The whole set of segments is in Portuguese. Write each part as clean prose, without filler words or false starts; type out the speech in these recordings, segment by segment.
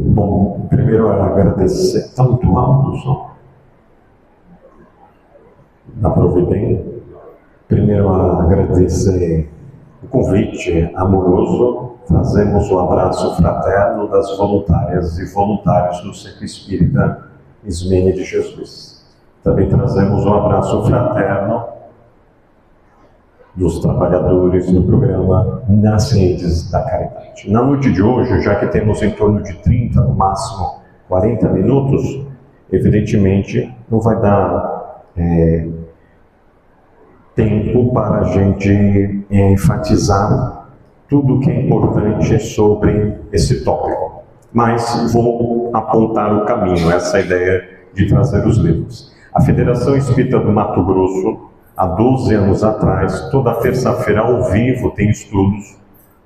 Bom, primeiro agradecer. Está muito alto o som? Dá para ouvir bem? Primeiro agradecer o convite amoroso. Trazemos o abraço fraterno das voluntárias e voluntários do Centro Espírita Ismênia de Jesus. Também trazemos o abraço fraterno dos trabalhadores do programa nas redes da caridade. Na noite de hoje, já que temos em torno de 30, no máximo 40 minutos, evidentemente não vai dar tempo para a gente enfatizar tudo o que é importante sobre esse tópico. Mas vou apontar o caminho, essa ideia de trazer os livros. A Federação Espírita do Mato Grosso, há 12 anos atrás, toda terça-feira ao vivo tem estudos.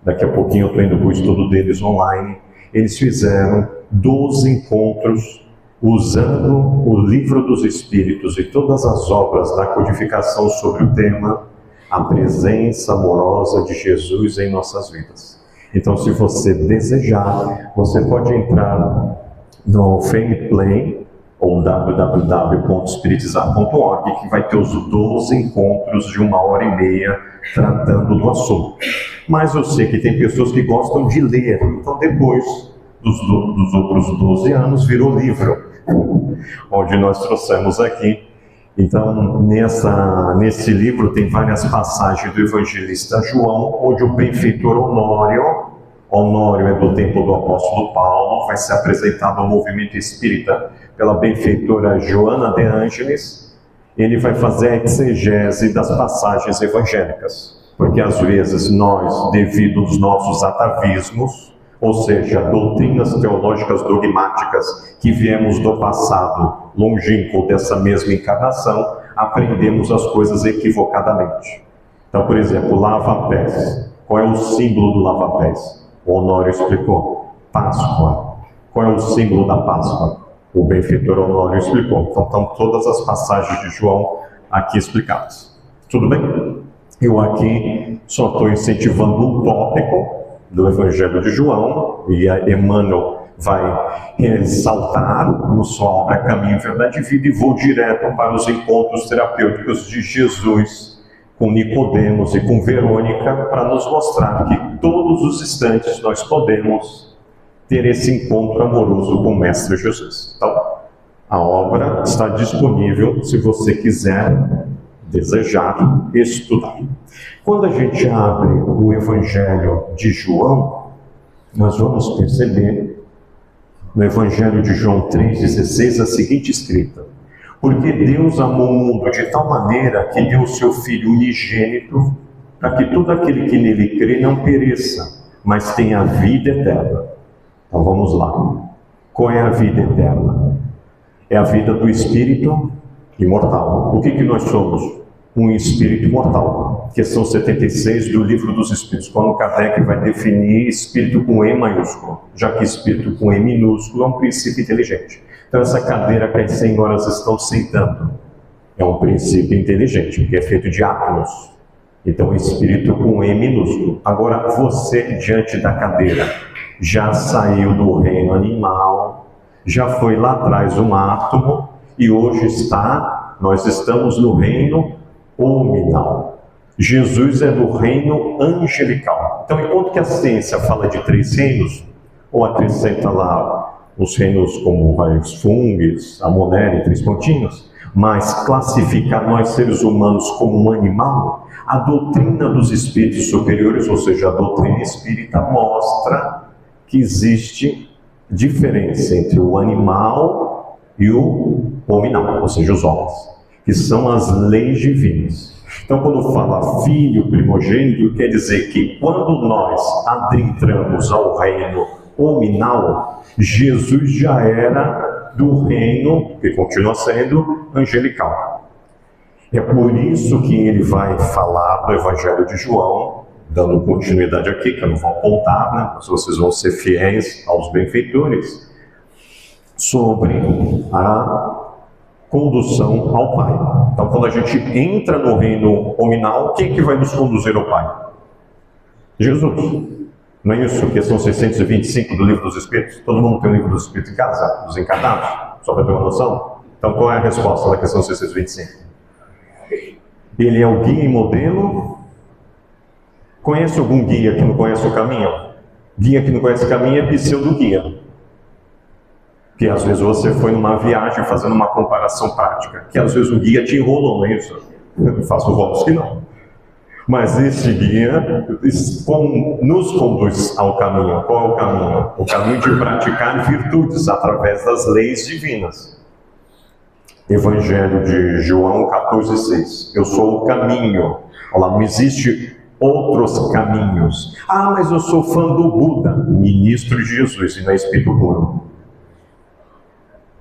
Daqui a pouquinho eu estou indo para o estudo deles online. Eles fizeram 12 encontros usando o Livro dos Espíritos e todas as obras da codificação sobre o tema a presença amorosa de Jesus em nossas vidas. Então, se você desejar, você pode entrar no Fameplay ou www.espiritizar.org, que vai ter os 12 encontros de 1h30 tratando do assunto. Mas eu sei que tem pessoas que gostam de ler, então depois dos outros 12 anos virou livro, onde nós trouxemos aqui. Então, nesse livro tem várias passagens do evangelista João, onde o benfeitor Honório é do tempo do apóstolo Paulo, vai ser apresentado ao movimento espírita pela benfeitora Joana de Ângeles. Ele vai fazer a exegese das passagens evangélicas, porque às vezes nós, devido aos nossos atavismos, ou seja, doutrinas teológicas dogmáticas que viemos do passado longínquo dessa mesma encarnação, aprendemos as coisas equivocadamente. Então, por exemplo, lava-pés. Qual é o símbolo do lava-pés? O Honório explicou. Páscoa. Qual é o símbolo da Páscoa? O benfeitor Honório explicou. Então, estão todas as passagens de João aqui explicadas. Tudo bem? Eu aqui só estou incentivando um tópico do Evangelho de João, e a Emmanuel vai ressaltar no sua obra Caminho, Verdade e Vida, e vou direto para os encontros terapêuticos de Jesus com Nicodemos e com Verônica, para nos mostrar que todos os instantes nós podemos ter esse encontro amoroso com o Mestre Jesus. Então, a obra está disponível se você quiser, desejar, estudar. Quando a gente abre o Evangelho de João, nós vamos perceber no Evangelho de João 3,16 a seguinte escrita: porque Deus amou o mundo de tal maneira que deu o seu Filho unigênito, para que todo aquele que nele crê não pereça, mas tenha a vida eterna. Então vamos lá. Qual é a vida eterna? É a vida do Espírito imortal. O que nós somos? Um espírito mortal. Questão 76 do Livro dos Espíritos, quando Kardec vai definir espírito com E maiúsculo, já que espírito com E minúsculo é um princípio inteligente. Então essa cadeira que as senhoras estão sentando é um princípio inteligente, porque é feito de átomos. Então espírito com E minúsculo. Agora você, diante da cadeira, já saiu do reino animal, já foi lá atrás um átomo, e hoje nós estamos no reino hominal. Jesus é do reino angelical. Então, enquanto que a ciência fala de 3 reinos, ou acrescenta lá os reinos como os fungos, a monera e 3 pontinhos, mas classificar nós seres humanos como um animal, a doutrina dos espíritos superiores, ou seja, a doutrina espírita, mostra que existe diferença entre o animal e o hominal, ou seja, os homens, que são as leis divinas. Então, quando fala filho primogênito, quer dizer que quando nós adentramos ao reino hominal, Jesus já era do reino, que continua sendo, angelical. É por isso que ele vai falar no Evangelho de João dando continuidade aqui, que eu não vou apontar, né? Mas vocês vão ser fiéis aos benfeitores, sobre a condução ao Pai. Então, quando a gente entra no reino nominal, quem é que vai nos conduzir ao Pai? Jesus. Não é isso? Questão 625 do Livro dos Espíritos. Todo mundo tem o Livro dos Espíritos em casa, dos encarnados, só para ter uma noção. Então, qual é a resposta da questão 625? Ele é o guia e modelo. Conhece algum guia que não conhece o caminho? Guia que não conhece o caminho é pseudo-guia. Que às vezes você foi numa viagem fazendo uma comparação prática, que às vezes o guia te enrolou, não é isso? Eu faço votos que não. Mas esse guia nos conduz ao caminho. Qual é o caminho? O caminho de praticar virtudes através das leis divinas. Evangelho de João 14,6. Eu sou o caminho. Olha lá, não existe outros caminhos. Ah, mas eu sou fã do Buda, ministro de Jesus, e não é espírito puro.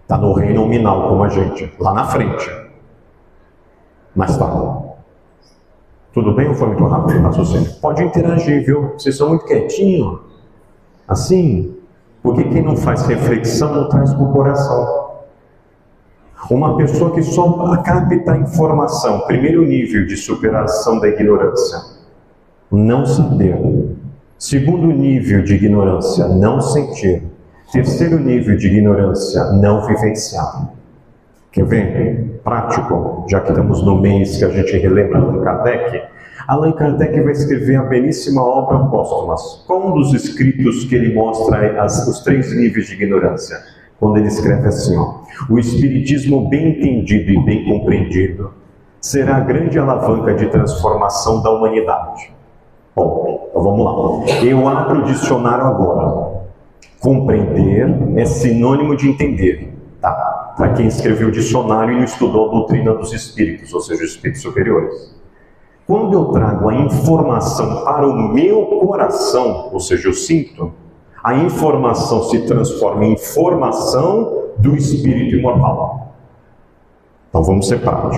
Está no reino nominal como a gente, lá na frente. Mas está. Tudo bem ou foi muito rápido o raciocínio? Pode interagir, viu? Vocês são muito quietinhos. Assim, porque quem não faz reflexão não traz para o coração. Uma pessoa que só capta a informação, primeiro nível de superação da ignorância, não saber. Segundo nível de ignorância, não sentir. Terceiro nível de ignorância, não vivenciar. Quer ver? Prático, já que estamos no mês que a gente relembra Allan Kardec. Allan Kardec vai escrever a belíssima obra Póstumas. Qual um dos escritos que ele mostra os 3 níveis de ignorância? Quando ele escreve assim, ó: o Espiritismo bem entendido e bem compreendido será a grande alavanca de transformação da humanidade. Bom, então vamos lá. Eu abro o dicionário agora. Compreender é sinônimo de entender, tá? Para quem escreveu o dicionário e não estudou a doutrina dos espíritos, ou seja, os espíritos superiores. Quando eu trago a informação para o meu coração, ou seja, eu sinto, a informação se transforma em informação do espírito imortal. Então vamos ser práticos.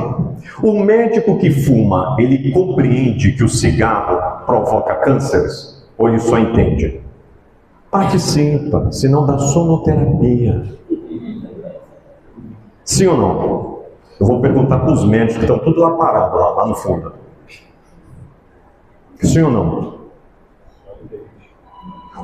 O médico que fuma, ele compreende que o cigarro provoca cânceres? Ou ele só entende? Participa, senão dá sonoterapia. Sim ou não? Eu vou perguntar para os médicos que estão tudo lá parados, lá no fundo. Sim ou não?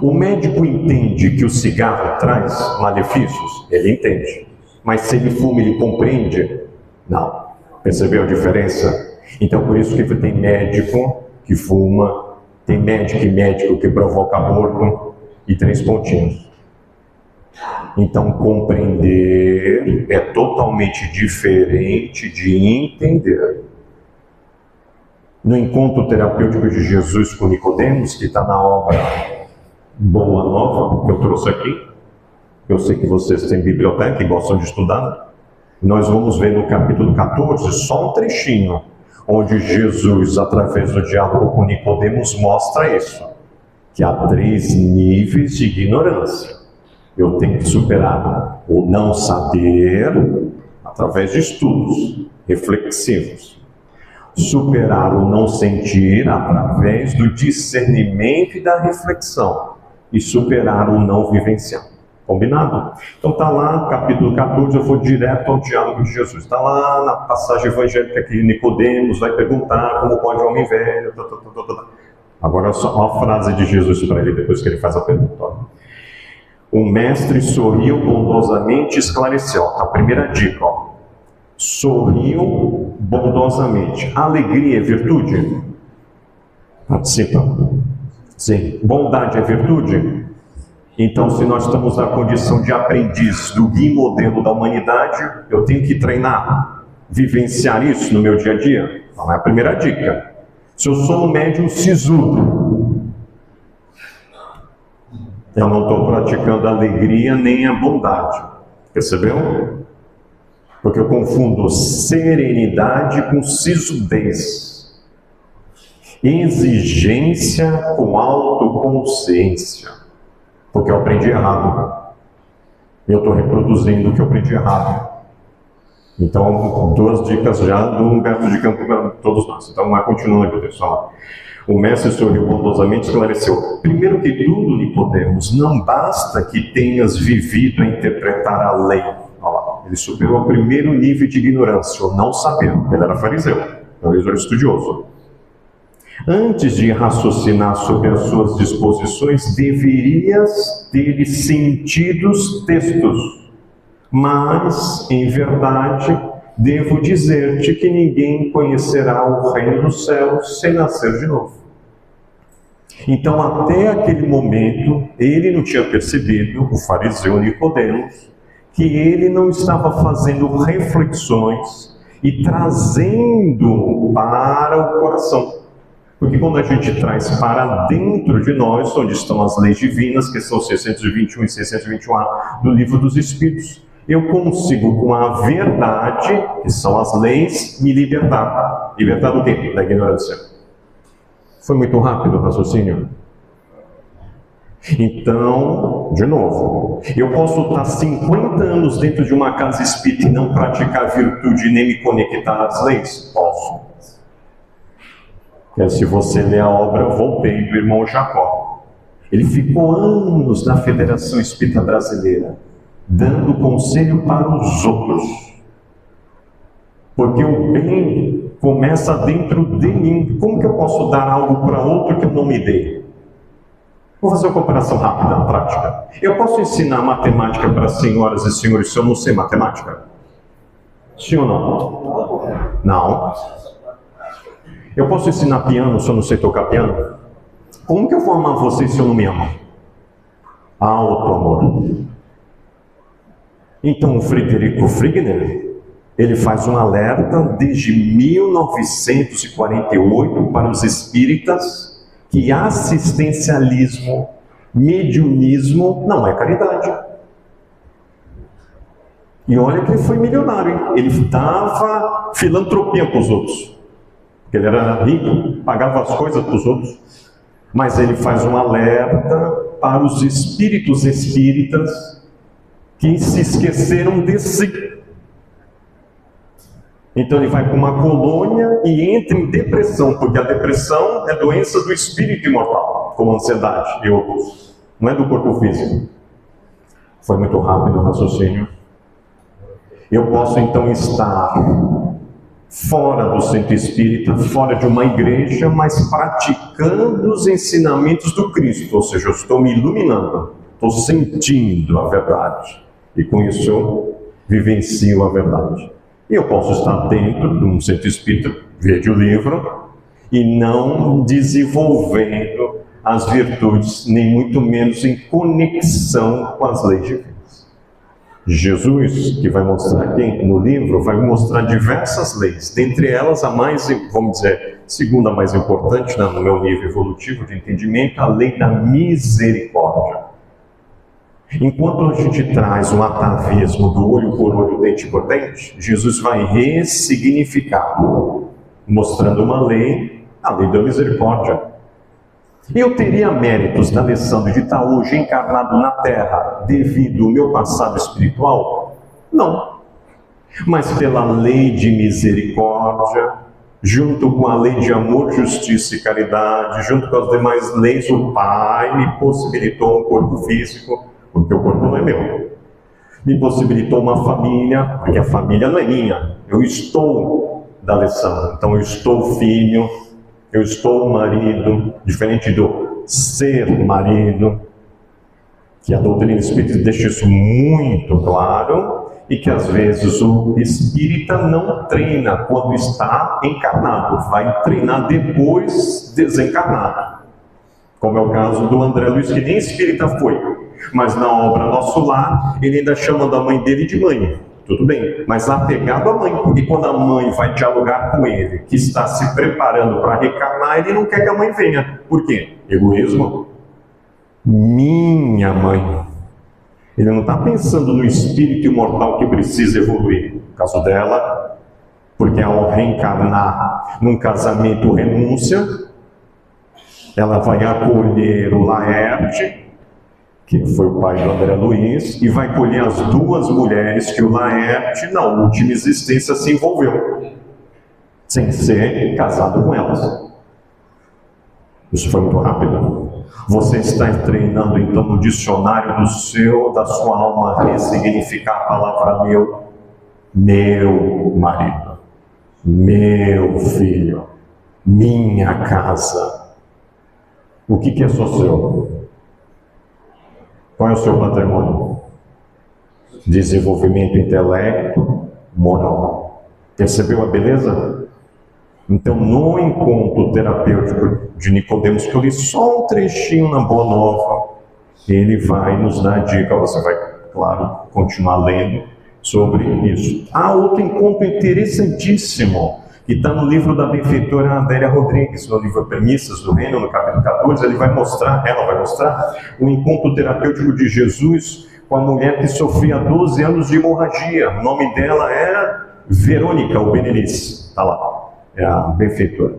O médico entende que o cigarro traz malefícios? Ele entende. Mas se ele fuma, ele compreende? Não. Percebeu a diferença? Então, por isso que tem médico que fuma, tem médico e médico que provoca aborto, e 3 pontinhos. Então, compreender é totalmente diferente de entender. No encontro terapêutico de Jesus com Nicodemos, que está na obra Boa Nova, que eu trouxe aqui, eu sei que vocês têm biblioteca e gostam de estudar, nós vamos ver no capítulo 14 só um trechinho, onde Jesus, através do diálogo com Nicodemos, mostra isso. Que há 3 níveis de ignorância. Eu tenho que superar o não saber através de estudos reflexivos. Superar o não sentir através do discernimento e da reflexão. E superar o não vivenciar. Combinado? Então está lá, capítulo 14, eu vou direto ao diálogo de Jesus. Está lá na passagem evangélica que Nicodemos vai perguntar como pode um homem velho... Agora só uma frase de Jesus para ele, depois que ele faz a pergunta. O mestre sorriu bondosamente e esclareceu. A primeira dica, ó. Sorriu bondosamente. Alegria é virtude? Participa. Sim. Bondade é virtude? Então, se nós estamos na condição de aprendiz do guia modelo da humanidade, eu tenho que treinar, vivenciar isso no meu dia a dia? Então, é a primeira dica. Se eu sou um médium sisudo, eu não estou praticando a alegria nem a bondade. Percebeu? Porque eu confundo serenidade com sisudez. Exigência com autoconsciência. Porque eu aprendi errado. Eu estou reproduzindo o que eu aprendi errado. Então, 2 dicas já do Humberto de Campos para todos nós. Então, vai continuando aqui, pessoal. O mestre sorriu bondosamente e esclareceu: primeiro que tudo, Nicodemos, não basta que tenhas vivido a interpretar a lei. Olha lá, ele superou o primeiro nível de ignorância, o não saber. Ele era fariseu, então ele era estudioso. Antes de raciocinar sobre as suas disposições, deverias ter sentido os textos. Mas, em verdade, devo dizer-te que ninguém conhecerá o reino dos céus sem nascer de novo. Então, até aquele momento, ele não tinha percebido, o fariseu Nicodemos, que ele não estava fazendo reflexões e trazendo para o coração. Porque quando a gente traz para dentro de nós, onde estão as leis divinas, que são 621 e 621A do Livro dos Espíritos, eu consigo, com a verdade, que são as leis, me libertar. Libertar do quê? Da ignorância. Foi muito rápido o raciocínio? Então, de novo, eu posso estar 50 anos dentro de uma casa espírita e não praticar virtude nem me conectar às leis? Posso. Se você ler a obra Voltei, do irmão Jacó, ele ficou anos na Federação Espírita Brasileira, dando conselho para os outros. Porque o bem começa dentro de mim. Como que eu posso dar algo para outro que eu não me dei? Vou fazer uma comparação rápida, prática. Eu posso ensinar matemática para senhoras e senhores se eu não sei matemática? Sim ou não? Não. Eu posso ensinar piano se eu não sei tocar piano? Como que eu vou amar vocês se eu não me amo? Alto amor. Então, o Frederico Frigner, ele faz um alerta desde 1948 para os espíritas que assistencialismo, mediunismo não é caridade. E olha que ele foi milionário, hein? Ele dava filantropia para os outros. Ele era rico, pagava as coisas para os outros. Mas ele faz um alerta para os espíritos espíritas que se esqueceram de si. Então ele vai para uma colônia e entra em depressão, porque a depressão é doença do espírito imortal, como a ansiedade e outros. Não é do corpo físico. Foi muito rápido o raciocínio. Eu posso então estar fora do centro espírita, fora de uma igreja, mas praticando os ensinamentos do Cristo, ou seja, eu estou me iluminando, estou sentindo a verdade, e com isso eu vivencio a verdade. E eu posso estar dentro de um centro espírita, veja o livro, e não desenvolvendo as virtudes, nem muito menos em conexão com as leis divinas. Jesus, que vai mostrar aqui no livro, vai mostrar diversas leis, dentre elas a mais, vamos dizer, segunda mais importante, né, no meu nível evolutivo de entendimento, a lei da misericórdia. Enquanto a gente traz um atavismo do olho por olho, dente por dente, Jesus vai ressignificar, mostrando uma lei, a lei da misericórdia. Eu teria méritos da lição de estar hoje encarnado na Terra devido ao meu passado espiritual? Não. Mas pela lei de misericórdia, junto com a lei de amor, justiça e caridade, junto com as demais leis, o Pai me possibilitou um corpo físico, porque o corpo não é meu. Me possibilitou uma família, porque a família não é minha. Eu estou da lição, então eu estou filho, eu estou marido, diferente do ser marido, que a doutrina espírita deixa isso muito claro, e que às vezes o espírita não treina quando está encarnado, vai treinar depois desencarnado. Como é o caso do André Luiz, que nem espírita foi, mas na obra Nosso Lar, ele ainda chama da mãe dele de mãe. Tudo bem, mas apegado à mãe, porque quando a mãe vai dialogar com ele, que está se preparando para reencarnar, ele não quer que a mãe venha. Por quê? Egoísmo. Minha mãe. Ele não está pensando no espírito imortal que precisa evoluir. No caso dela, porque ao reencarnar num casamento renúncia, ela vai acolher o Laerte, que foi o pai do André Luiz, e vai colher as duas mulheres que o Laerte, na última existência, se envolveu, sem ser casado com elas. Isso foi muito rápido. Você está treinando, então, no dicionário da sua alma, ressignificar a palavra meu marido, meu filho, minha casa. O que é só seu? Qual é o seu patrimônio? Desenvolvimento, intelecto, moral. Percebeu a beleza? Então, no encontro terapêutico de Nicodemos, que eu li só um trechinho na Boa Nova, ele vai nos dar a dica, você vai, claro, continuar lendo sobre isso. Há outro encontro interessantíssimo, que está no livro da benfeitora Adélia Rodrigues, no livro Premissas do Reino, no capítulo 14, ela vai mostrar o encontro terapêutico de Jesus com a mulher que sofria 12 anos de hemorragia. O nome dela era Verônica Albenelice, está lá. É a benfeitora.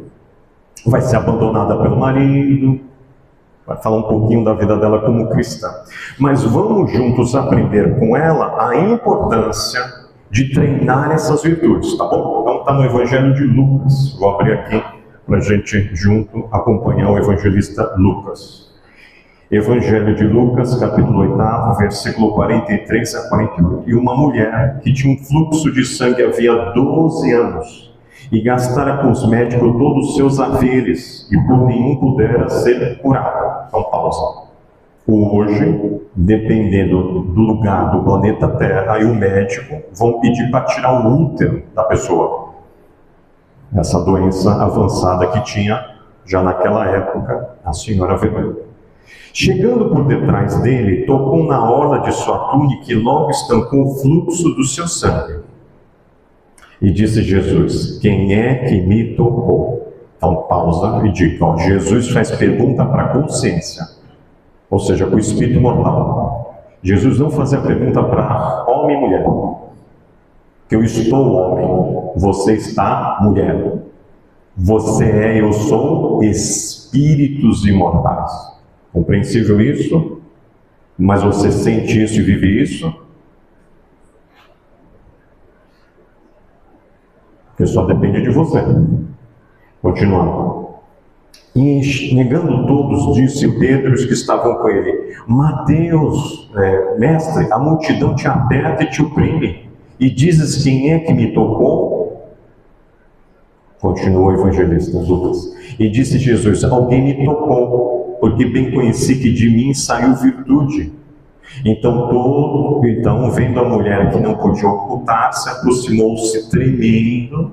Vai ser abandonada pelo marido, vai falar um pouquinho da vida dela como cristã. Mas vamos juntos aprender com ela a importância de treinar essas virtudes, tá bom? Então está no Evangelho de Lucas. Vou abrir aqui para a gente junto acompanhar o evangelista Lucas. Evangelho de Lucas, capítulo 8, versículo 43 a 48. E uma mulher que tinha um fluxo de sangue havia 12 anos, e gastara com os médicos todos os seus haveres, e por nenhum pudera ser curada. Então, pausa. Hoje, dependendo do lugar do planeta Terra, aí o médico vão pedir para tirar o útero da pessoa. Essa doença avançada que tinha, já naquela época, a senhora Verônica. Chegando por detrás dele, tocou na orla de sua túnica e logo estancou o fluxo do seu sangue. E disse Jesus: quem é que me tocou? Então pausa e diga, Jesus faz pergunta para a consciência, ou seja, para o espírito mortal. Jesus não fazia pergunta para homem e mulher. Que eu estou homem, você está mulher. Você é, eu sou espíritos imortais. Compreensível isso? Mas você sente isso e vive isso? Porque só depende de você. Continuando. E negando todos, disse Pedro e os que estavam com ele: Mateus, mestre, a multidão te aperta e te oprime, e dizes quem é que me tocou? Continua o evangelista Lucas. E disse Jesus: alguém me tocou, porque bem conheci que de mim saiu virtude. Então, vendo a mulher que não podia ocultar-se, aproximou-se tremendo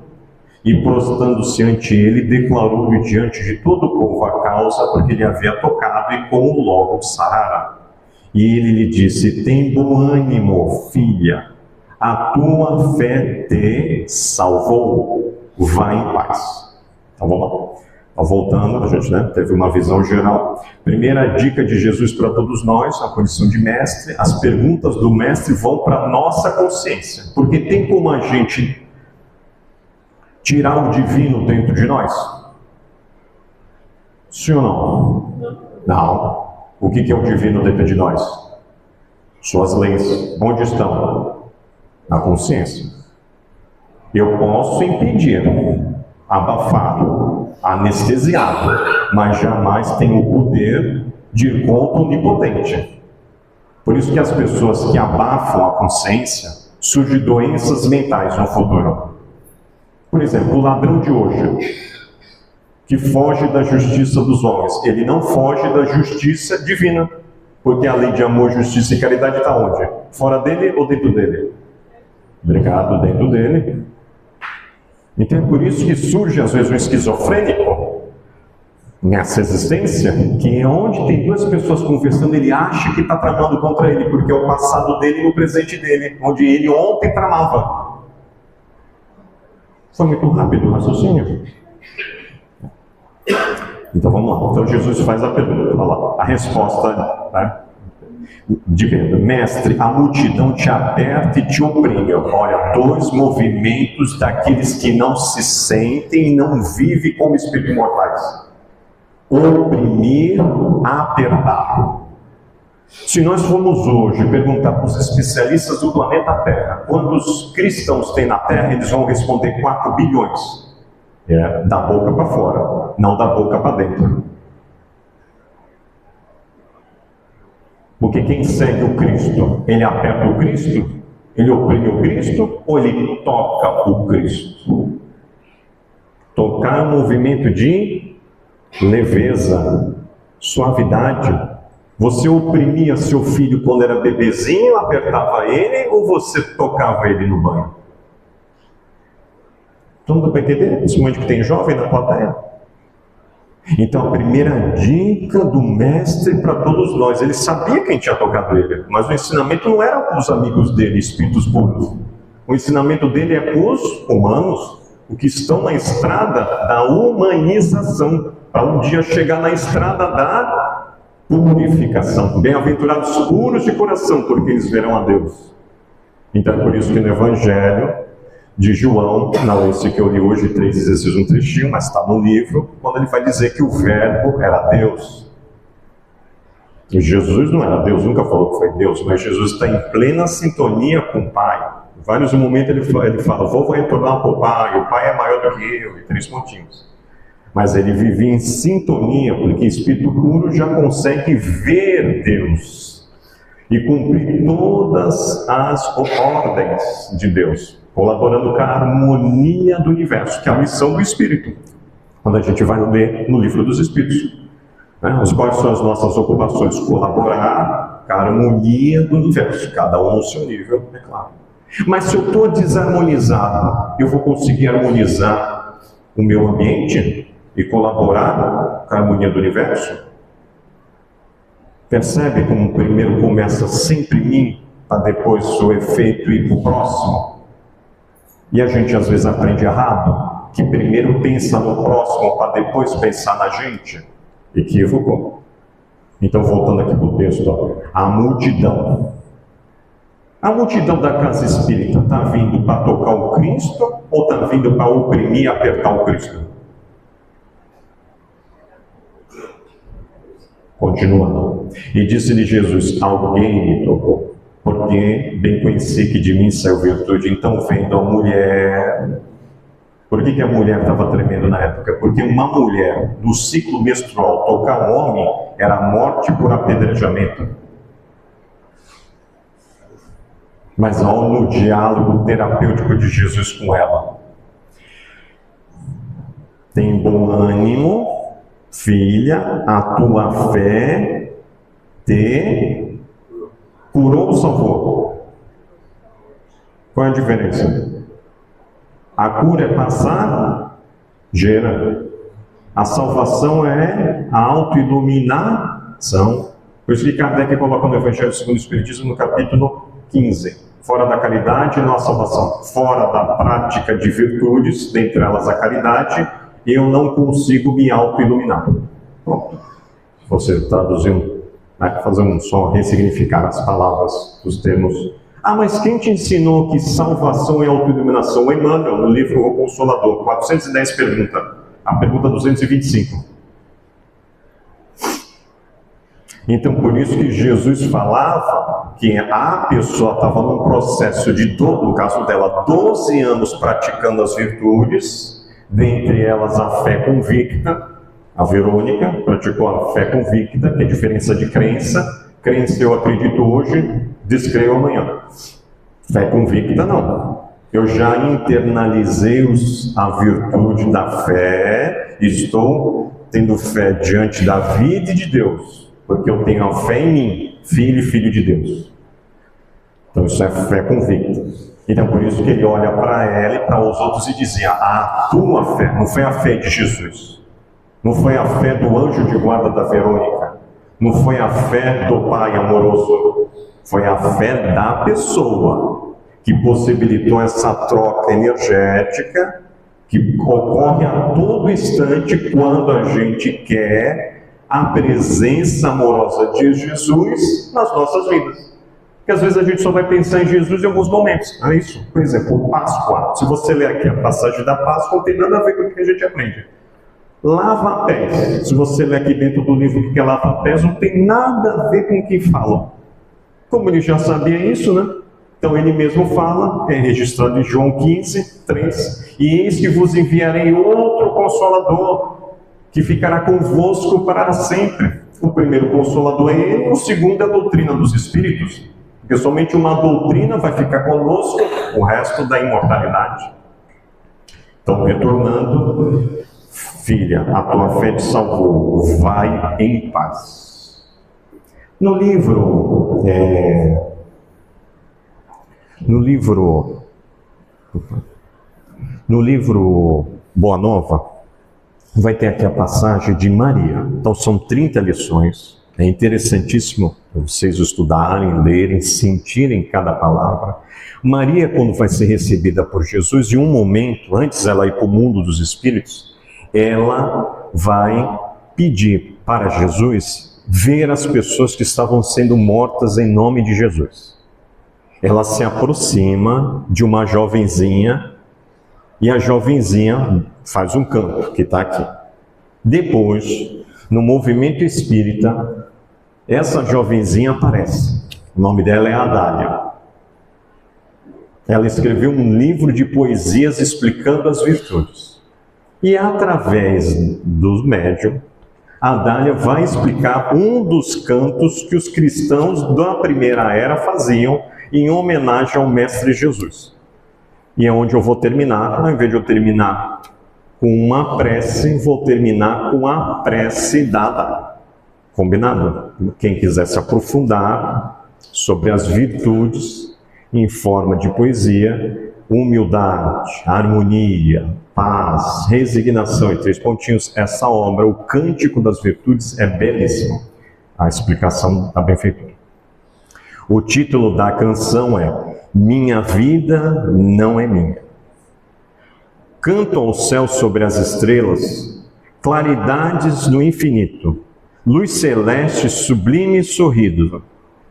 e, prostrando-se ante ele, declarou-lhe diante de todo o povo a causa porque ele havia tocado e como logo sarara. E ele lhe disse: tem bom ânimo, filha, a tua fé te salvou, vai em paz. Então vamos lá. Voltando, a gente teve uma visão geral. Primeira dica de Jesus para todos nós, a condição de mestre: as perguntas do mestre vão para a nossa consciência. Porque tem como a gente tirar o divino dentro de nós? Sim ou não? Não. O que é o divino dentro de nós? Suas leis. Onde estão? Na consciência. Eu posso impedir, abafar, anestesiado, mas jamais tem o poder de ir contra o onipotente. Por isso que as pessoas que abafam a consciência, surgem doenças mentais no futuro. Por exemplo, o ladrão de hoje, que foge da justiça dos homens, ele não foge da justiça divina, porque a lei de amor, justiça e caridade está onde? Fora dele ou dentro dele? Obrigado, dentro dele. Então é por isso que surge às vezes um esquizofrênico nessa existência, que é onde tem duas pessoas conversando, ele acha que está tramando contra ele, porque é o passado dele e o presente dele, onde ele ontem tramava. Foi muito rápido o raciocínio. Então vamos lá. Então Jesus faz a pergunta, olha lá, a resposta, de Pedro: mestre, a multidão te aperta e te oprime. Olha, dois movimentos daqueles que não se sentem e não vivem como espíritos mortais: oprimir, apertar. Se nós formos hoje perguntar para os especialistas do planeta Terra quantos cristãos tem na Terra, eles vão responder 4 bilhões. Da boca para fora, não da boca para dentro. Porque quem segue o Cristo, ele aperta o Cristo, ele oprime o Cristo ou ele toca o Cristo? Tocar é um movimento de leveza, suavidade. Você oprimia seu filho quando era bebezinho, apertava ele, ou você tocava ele no banho? Todo mundo vai entender? Principalmente que tem jovem na plateia. Então a primeira dica do mestre para todos nós, ele sabia quem tinha tocado ele, mas o ensinamento não era para os amigos dele, espíritos puros. O ensinamento dele é para os humanos, os que estão na estrada da humanização, para um dia chegar na estrada da purificação. Bem-aventurados puros de coração, porque eles verão a Deus. Então é por isso que no Evangelho de João, não esse que eu li hoje, 3,16, um trechinho, mas está no livro, quando ele vai dizer que o Verbo era Deus. E Jesus não era Deus, nunca falou que foi Deus, mas Jesus está em plena sintonia com o Pai. Em vários momentos ele fala, vou retornar para o Pai é maior do que eu, e 3 pontinhos. Mas ele vivia em sintonia, porque espírito puro já consegue ver Deus e cumprir todas as ordens de Deus, colaborando com a harmonia do universo, que é a missão do Espírito. Quando a gente vai ler no livro dos Espíritos, quais são as nossas ocupações? Colaborar com a harmonia do universo, cada um no seu nível, é claro. Mas se eu estou desarmonizado, eu vou conseguir harmonizar o meu ambiente e colaborar com a harmonia do universo? Percebe como primeiro começa sempre em mim, para depois o efeito ir para o próximo? E a gente às vezes aprende errado, que primeiro pensa no próximo para depois pensar na gente. Equívoco. Então, voltando aqui para o texto, a multidão. A multidão da casa espírita está vindo para tocar o Cristo ou está vindo para oprimir e apertar o Cristo? Continuando. E disse-lhe Jesus, alguém me tocou, porque bem conheci que de mim saiu virtude. Então, vendo a mulher... Por que a mulher estava tremendo na época? Porque uma mulher, no ciclo menstrual, tocar um homem, era morte por apedrejamento. Mas olha no diálogo terapêutico de Jesus com ela. Tem bom ânimo, filha, a tua fé te curou ou salvou? Qual é a diferença? A cura é passageira. A salvação é a autoiluminação. Por isso que Kardec coloca no Evangelho segundo o Espiritismo, no capítulo 15. Fora da caridade, não há salvação. Fora da prática de virtudes, dentre elas a caridade, eu não consigo me autoiluminar. Pronto. Você traduziu, fazer só ressignificar as palavras, os termos. Ah, mas quem te ensinou que salvação é autoiluminação? O Emmanuel, no livro O Consolador, 410 pergunta. A pergunta 225. Então, por isso que Jesus falava que a pessoa estava num processo de dor, no caso dela, 12 anos praticando as virtudes, dentre elas a fé convicta. A Verônica praticou a fé convicta, que é a diferença de crença. Crença eu acredito hoje, descreio amanhã. Fé convicta não. Eu já internalizei a virtude da fé, estou tendo fé diante da vida e de Deus, porque eu tenho a fé em mim, filho e filho de Deus. Então isso é fé convicta. Então por isso que ele olha para ela e para os outros e dizia, a tua fé, não foi a fé de Jesus, não foi a fé do anjo de guarda da Verônica, não foi a fé do Pai amoroso, foi a fé da pessoa que possibilitou essa troca energética que ocorre a todo instante quando a gente quer a presença amorosa de Jesus nas nossas vidas. Porque às vezes a gente só vai pensar em Jesus em alguns momentos. É isso. Por exemplo, Páscoa. Se você ler aqui a passagem da Páscoa, não tem nada a ver com o que a gente aprende. Lava-pés. Se você ler aqui dentro do livro o que é lava-pés, não tem nada a ver com o que fala. Como ele já sabia isso, né? Então ele mesmo fala, é registrado em João 15, 3, e eis que vos enviarei outro Consolador, que ficará convosco para sempre. O primeiro Consolador é ele, o segundo é a doutrina dos Espíritos, porque somente uma doutrina vai ficar conosco, o resto da imortalidade. Então, retornando, filha, a tua fé te salvou, vai em paz. No livro Boa Nova, vai ter aqui a passagem de Maria. Então são 30 lições. É interessantíssimo vocês estudarem, lerem, sentirem cada palavra. Maria, quando vai ser recebida por Jesus, em um momento, antes ela ir para o mundo dos espíritos, ela vai pedir para Jesus ver as pessoas que estavam sendo mortas em nome de Jesus. Ela se aproxima de uma jovenzinha e a jovenzinha faz um canto, que está aqui. Depois, no movimento espírita, essa jovenzinha aparece. O nome dela é Adália. Ela escreveu um livro de poesias explicando as virtudes. E através do médium, Adália vai explicar um dos cantos que os cristãos da primeira era faziam em homenagem ao Mestre Jesus. E é onde eu vou terminar. Ao invés de eu terminar com uma prece, vou terminar com a prece da Adália. Combinado? Quem quiser se aprofundar sobre as virtudes em forma de poesia, humildade, harmonia, paz, resignação e 3 pontinhos, essa obra, o Cântico das Virtudes, é belíssima. A explicação está bem feita. O título da canção é Minha Vida Não é Minha. Canto ao céu sobre as estrelas, claridades do infinito, luz celeste sublime e sorrido,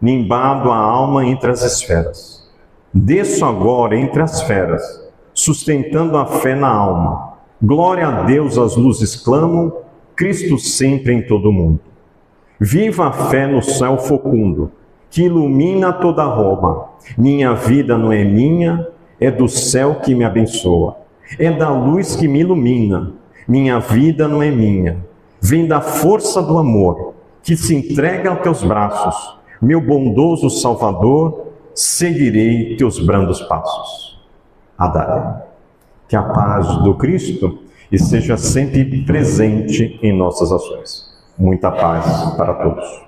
nimbado a alma entre as esferas. Desço agora entre as feras, sustentando a fé na alma. Glória a Deus, as luzes clamam, Cristo sempre em todo o mundo. Viva a fé no céu fecundo, que ilumina toda Roma. Minha vida não é minha, é do céu que me abençoa. É da luz que me ilumina. Minha vida não é minha. Vem da força do amor, que se entrega aos teus braços. Meu bondoso Salvador, seguirei teus brandos passos. Adália. Que a paz do Cristo esteja sempre presente em nossas ações. Muita paz para todos.